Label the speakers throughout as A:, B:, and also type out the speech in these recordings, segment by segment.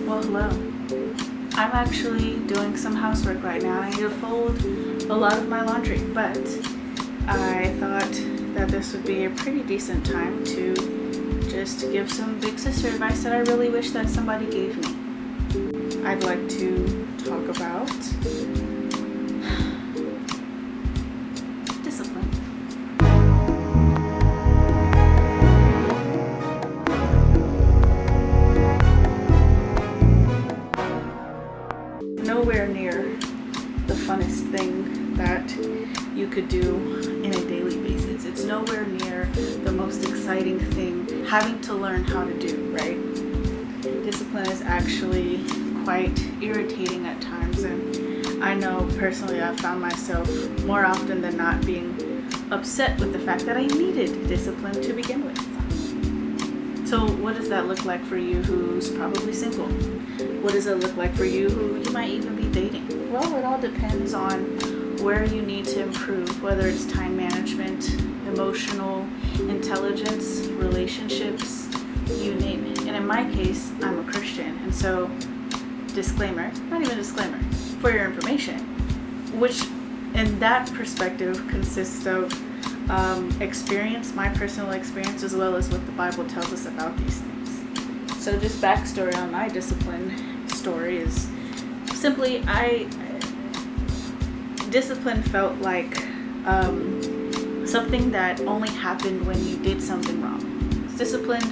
A: Well, hello. I'm actually doing some housework right now. I need to fold a lot of my laundry, but I thought that this would be a pretty decent time to just give some big sister advice that I really wish that somebody gave me. I'd like to talk about discipline. Nowhere near the funnest thing that you could do in a daily basis. It's nowhere near the most exciting thing having to learn how to do, right? Discipline is actually quite irritating at times, and I know personally I've found myself more often than not being upset with the fact that I needed discipline to begin with. So what does that look like for you who's probably single? What does it look like for you who you might even be dating? Well, it all depends on where you need to improve, whether it's time management, emotional intelligence, relationships, you name it. And in my case, I'm a Christian, and so disclaimer, not even disclaimer, for your information, which in that perspective consists of experience, my personal experience, as well as what the Bible tells us about these things. So just backstory on my discipline story is simply discipline felt like something that only happened when you did something wrong. Discipline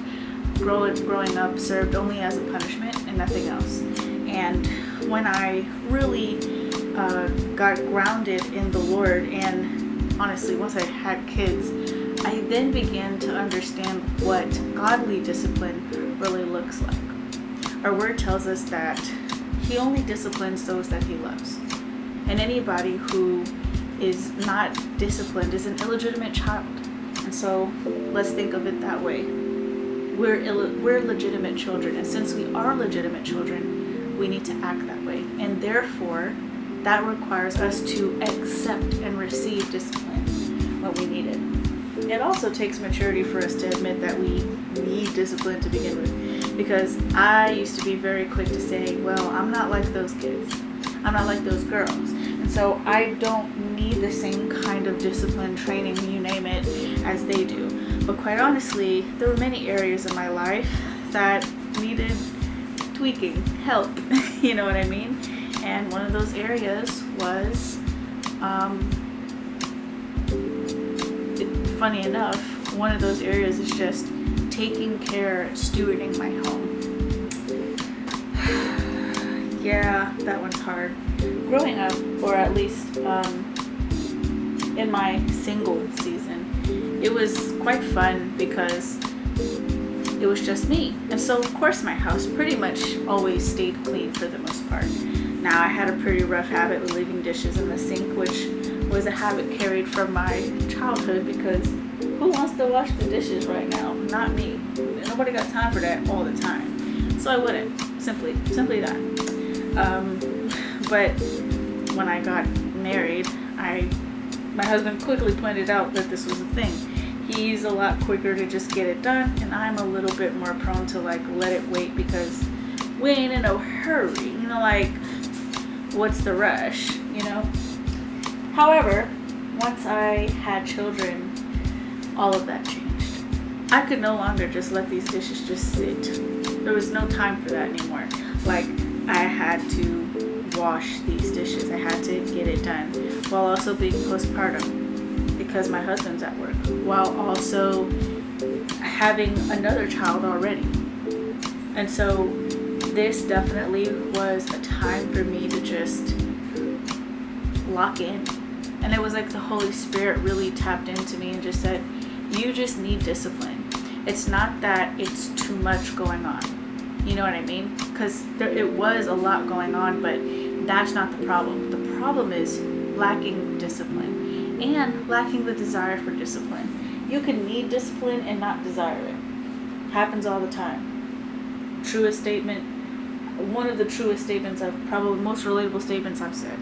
A: growing up served only as a punishment and nothing else. And when I really got grounded in the Lord, and honestly, once I had kids, I then began to understand what godly discipline really looks like. Our word tells us that He only disciplines those that He loves. And anybody who is not disciplined is an illegitimate child. And so let's think of it that way. We're legitimate children, and since we are legitimate children, we need to act that way. And therefore, that requires us to accept and receive discipline when we need it. It also takes maturity for us to admit that we need discipline to begin with, because I used to be very quick to say, well, I'm not like those kids. I'm not like those girls. And so I don't need the same kind of discipline, training, you name it, as they do. But quite honestly, there were many areas in my life that needed tweaking, help, you know what I mean? And one of those areas was, funny enough, one of those areas is just taking care, stewarding my home. Yeah, that one's hard. Growing up, or at least in my single season, it was quite fun because it was just me. And so, of course, my house pretty much always stayed clean for the most part. Now, I had a pretty rough habit with leaving dishes in the sink, which was a habit carried from my childhood, because who wants to wash the dishes right now? Not me. Nobody got time for that all the time. So I wouldn't. Simply that. But when I got married, my husband quickly pointed out that this was a thing. He's a lot quicker to just get it done, and I'm a little bit more prone to let it wait, because we ain't in no hurry, what's the rush, However, once I had children, all of that changed. I could no longer just let these dishes just sit. There was no time for that anymore. I had to wash these dishes. I had to get it done while also being postpartum because my husband's at work, while also having another child already. And so this definitely was a time for me to just lock in. And it was like the Holy Spirit really tapped into me and just said, you just need discipline. It's not that it's too much going on. You know what I mean? Because it was a lot going on, but that's not the problem. The problem is lacking discipline and lacking the desire for discipline. You can need discipline and not desire it. Happens all the time. Truest statement, one of the truest statements most relatable statements I've said,